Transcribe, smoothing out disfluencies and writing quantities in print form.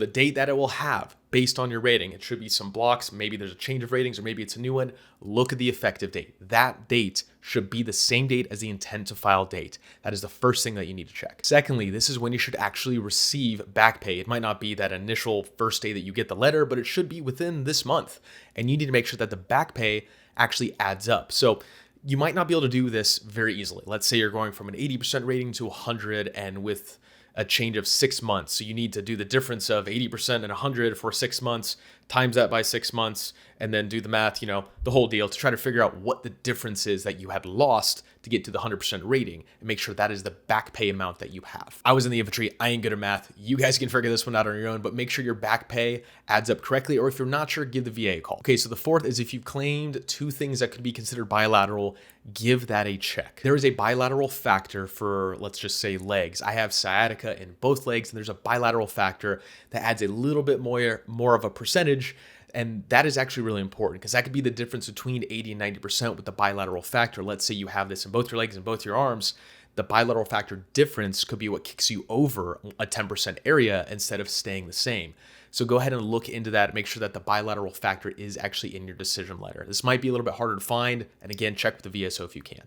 the date that it will have based on your rating, it should be some blocks. Maybe there's a change of ratings or maybe it's a new one. Look at the effective date. That date should be the same date as the intent to file date. That is the first thing that you need to check. Secondly, this is when you should actually receive back pay. It might not be that initial first day that you get the letter, but it should be within this month. And you need to make sure that the back pay actually adds up. So you might not be able to do this very easily. Let's say you're going from an 80% rating to 100 and with a change of 6 months. So you need to do the difference of 80% and 100 for 6 months, times that by 6 months, and then do the math, the whole deal to try to figure out what the difference is that you had lost to get to the 100% rating and make sure that is the back pay amount that you have. I was in the infantry. I ain't good at math. You guys can figure this one out on your own, but make sure your back pay adds up correctly. Or if you're not sure, give the VA a call. Okay, so the fourth is if you've claimed 2 things that could be considered bilateral, give that a check. There is a bilateral factor for, let's just say, legs. I have sciatica in both legs, and there's a bilateral factor that adds a little bit more of a percentage. And that is actually really important because that could be the difference between 80 and 90% with the bilateral factor. Let's say you have this in both your legs and both your arms. The bilateral factor difference could be what kicks you over a 10% area instead of staying the same. So go ahead and look into that. Make sure that the bilateral factor is actually in your decision letter. This might be a little bit harder to find. And again, check with the VSO if you can't.